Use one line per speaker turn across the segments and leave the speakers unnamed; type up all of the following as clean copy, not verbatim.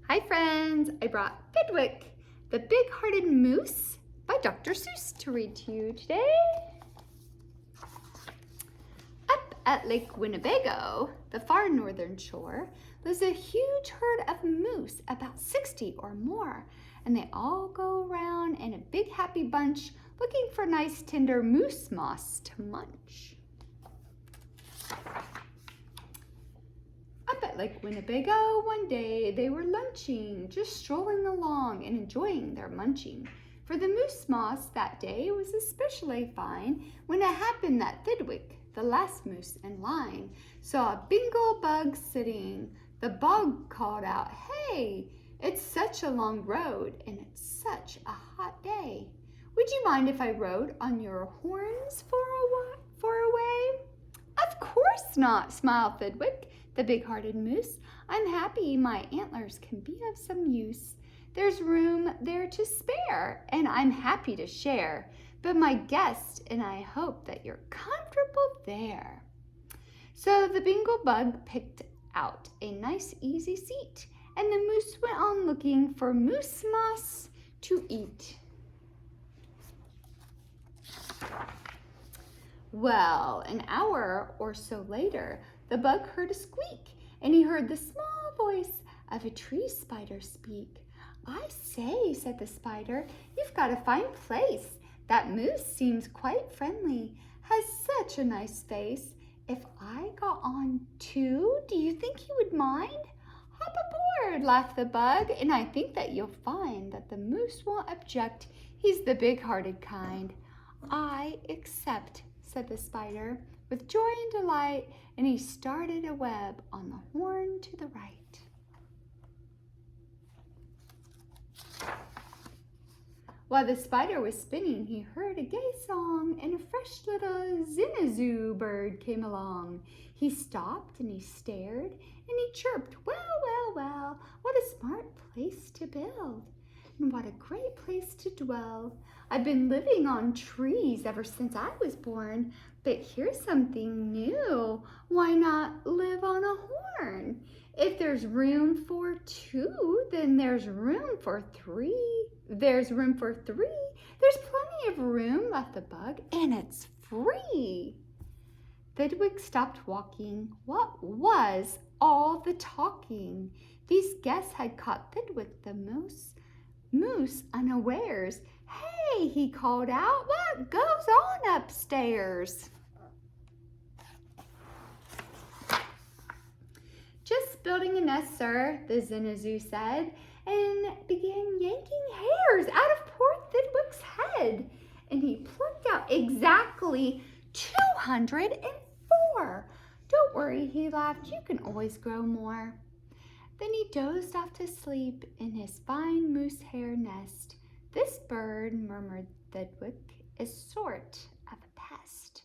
Hi friends, I brought Thidwick, the Big-Hearted Moose by Dr. Suess to read to you today. Up at Lake Winnebago, the far northern shore, lives a huge herd of moose, about 60 or more, and they all go around in a big happy bunch looking for nice tender moose moss to munch. Up at Lake Winnebago one day they were lunching, just strolling along and enjoying their munching. For the moose moss that day was especially fine when it happened that Thidwick, the last moose in line, saw a bingle bug sitting. The bug called out, "Hey, it's such a long road and it's such a hot day. Would you mind if I rode on your horns for a way?" "Of course not," smiled Thidwick, the big-hearted moose. "I'm happy my antlers can be of some use. There's room there to spare, and I'm happy to share. But my guest and I hope that you're comfortable there." So the bingle bug picked out a nice easy seat, and the moose went on looking for moose moss to eat. Well, an hour or so later, the bug heard a squeak, and he heard the small voice of a tree spider speak. "I say," said the spider, "you've got a fine place. That moose seems quite friendly, has such a nice face. If I got on too, do you think you would mind?" "Hop aboard," laughed the bug, "and I think that you'll find that the moose won't object. He's the big-hearted kind." "I accept," said the spider with joy and delight, and he started a web on the horn to the right. While the spider was spinning, he heard a gay song, and a fresh little zinazoo bird came along. He stopped and he stared, and he chirped, "Well, well, well, what a smart place to build, and what a great place to dwell. I've been living on trees ever since I was born, but here's something new. Why not live on a horn? If there's room for two, then there's room for three. There's room for three. There's plenty of room," laughed the bug, "and it's free." Thidwick stopped walking. What was all the talking? These guests had caught Thidwick the moose unawares. "Hey," he called out, "what goes on upstairs?" "Just building a nest, sir," the zinazoo said, and began yanking hairs out of poor Thidwick's head. And he plucked out exactly 204. "Don't worry," he laughed, "you can always grow more." Then he dozed off to sleep in his fine moose hair nest. "This bird," murmured Thidwick, "is sort of a pest.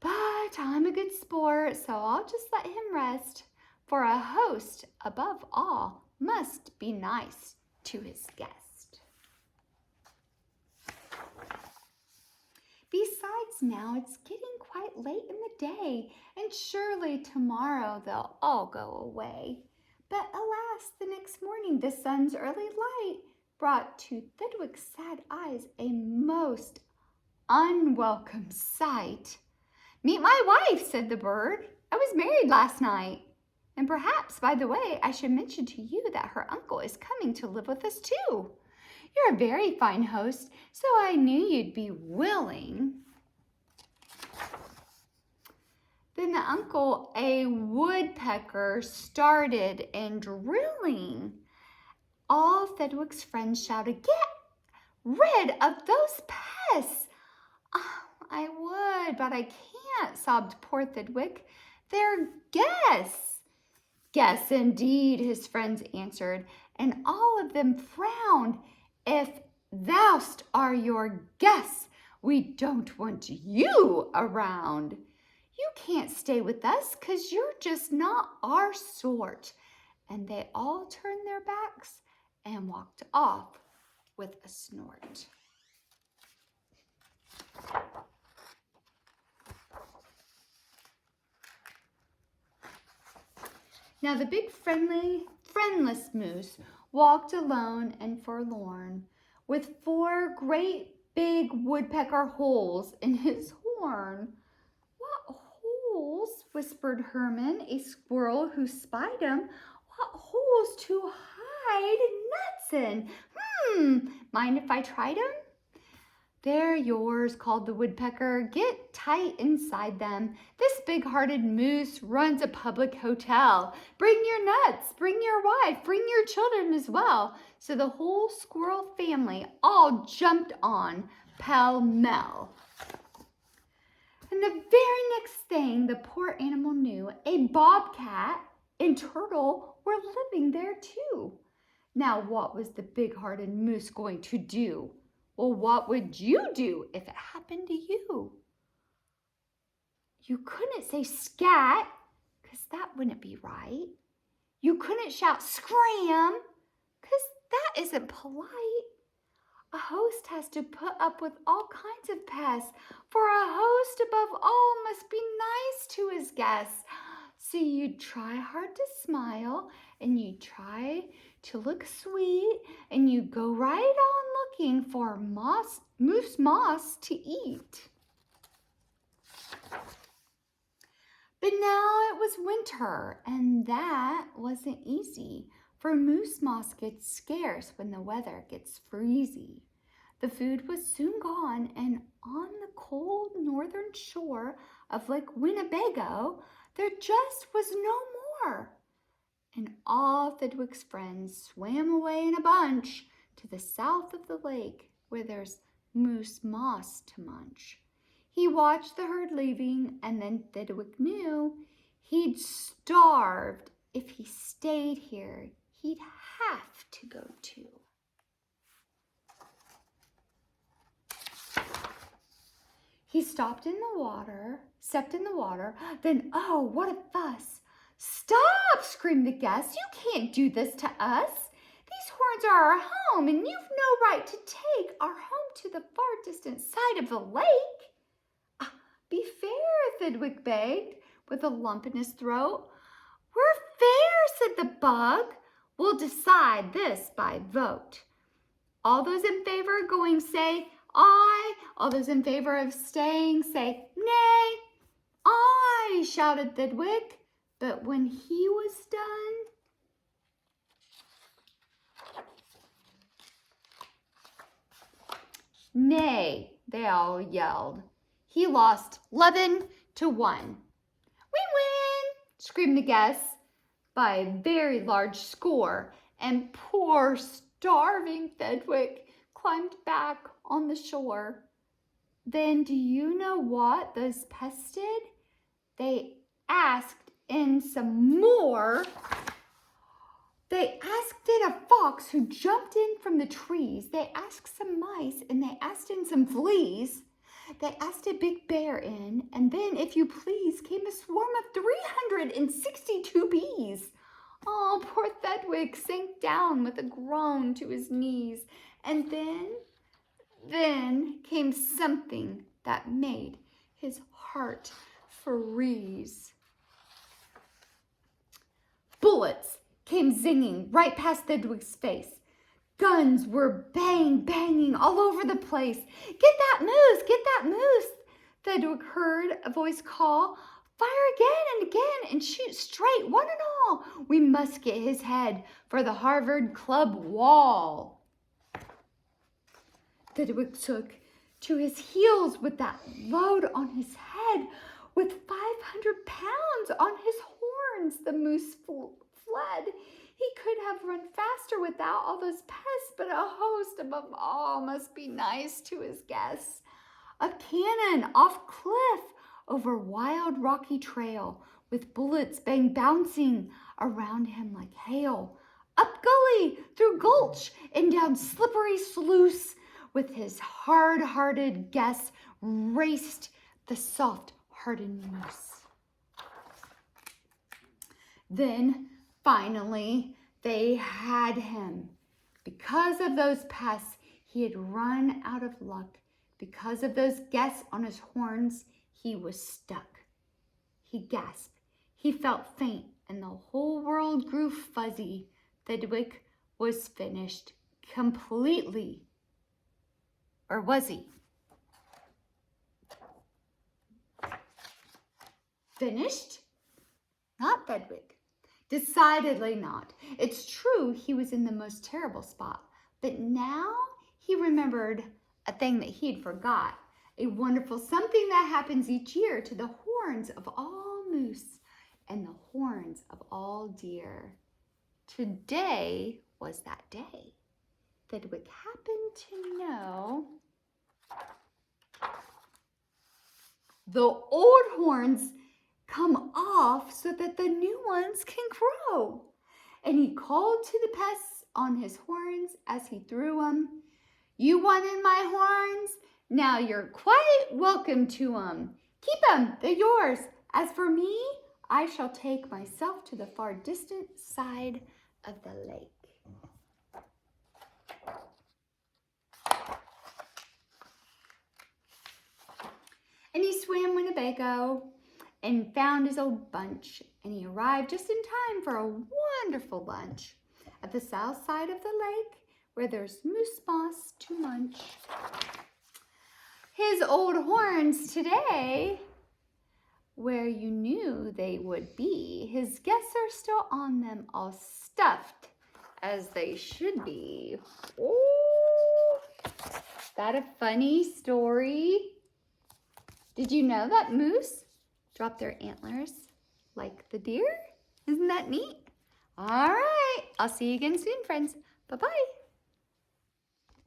But I'm a good sport, so I'll just let him rest. For a host, above all, must be nice to his guest." "Besides, now it's getting quite late in the day, and surely tomorrow they'll all go away." But alas, the next morning the sun's early light brought to Thidwick's sad eyes a most unwelcome sight. "Meet my wife," said the bird. "I was married last night. And perhaps, by the way, I should mention to you that her uncle is coming to live with us too. You're a very fine host, so I knew you'd be willing." Then the uncle, a woodpecker, started in drilling. All Thidwick's friends shouted, "Get rid of those pests!" "Oh, I would, but I can't," sobbed poor Thidwick. "They're guests." "Guests indeed," his friends answered, and all of them frowned. "If thou'st are your guests, we don't want you around. You can't stay with us 'cause you're just not our sort." And they all turned their backs and walked off with a snort. Now the big friendless moose walked alone and forlorn, with 4 great big woodpecker holes in his horn. What holes? Whispered Herman, a squirrel who spied him. What holes to hide nuts in? Mind if I tried 'em? They're yours, called the woodpecker. Get tight inside them. This big-hearted moose runs a public hotel. Bring your nuts, bring your wife, bring your children as well. So the whole squirrel family all jumped on pell-mell. And the very next thing the poor animal knew, a bobcat and turtle were living there too. Now what was the big-hearted moose going to do? Well, what would you do if it happened to you? You couldn't say scat, because that wouldn't be right. You couldn't shout scram, because that isn't polite. A host has to put up with all kinds of pests, for a host above all must be nice to his guests. So you try hard to smile, and you try to look sweet, and you go right on looking for moose moss to eat. But now it was winter, and that wasn't easy, for moose moss gets scarce when the weather gets freezy. The food was soon gone, and on the cold northern shore of Lake Winnebago, there just was no more. And all Thidwick's friends swam away in a bunch to the south of the lake where there's moose moss to munch. He watched the herd leaving, and then Thidwick knew he'd starved. If he stayed here, he'd have to go too. He stepped in the water, then oh, what a fuss. Stop, screamed the guests. You can't do this to us. These horns are our home, and you've no right to take our home to the far distant side of the lake. Be fair, Thidwick begged, with a lump in his throat. We're fair, said the bug. We'll decide this by vote. All those in favor going say aye. All those in favor of staying say nay. Aye, shouted Thidwick. But when he was done, nay, they all yelled. He lost 11-1. We win, screamed the guests by a very large score, and poor starving Thidwick climbed back on the shore. Then do you know what those pests did? They asked in some more. They asked in a fox who jumped in from the trees. They asked some mice, and they asked in some fleas. They asked a big bear in, and then, if you please, came a swarm of 362 bees. Oh, poor Thidwick sank down with a groan to his knees. And then came something that made his heart freeze. Bullets came zinging right past Thidwick's face. Guns were banging all over the place. Get that moose, Thidwick heard a voice call. Fire again and shoot straight, one and all. We must get his head for the Harvard Club wall. Thidwick took to his heels with that load on his head. With 500 pounds on his horns, the moose fled. He could have run faster without all those pests, but a host above all must be nice to his guests. A cannon off cliff over wild rocky trail, with bullets bouncing around him like hail. Up gully, through gulch, and down slippery sluice, with his hard-hearted guests raced the soft-hearted moose. Then, finally, they had him. Because of those pests, he had run out of luck. Because of those guests on his horns, he was stuck. He gasped. He felt faint and the whole world grew fuzzy. Thidwick was finished completely. Or was he? Finished? Not Thidwick. Decidedly not. It's true he was in the most terrible spot, but now he remembered a thing that he'd forgot. A wonderful something that happens each year to the horns of all moose and the horns of all deer. Today was that day. Thidwick happened to know the old horns come off so that the new ones can grow. And he called to the pests on his horns as he threw them. You wanted my horns? Now you're quite welcome to them. Keep them, they're yours. As for me, I shall take myself to the far distant side of the lake. And he swam Winnebago and found his old bunch, and he arrived just in time for a wonderful lunch at the south side of the lake where there's moose moss to munch. His old horns today, where you knew they would be, his guests are still on them, all stuffed as they should be. Oh, is that a funny story? Did you know that moose drop their antlers like the deer? Isn't that neat? All right, I'll see you again soon, friends. Bye-bye.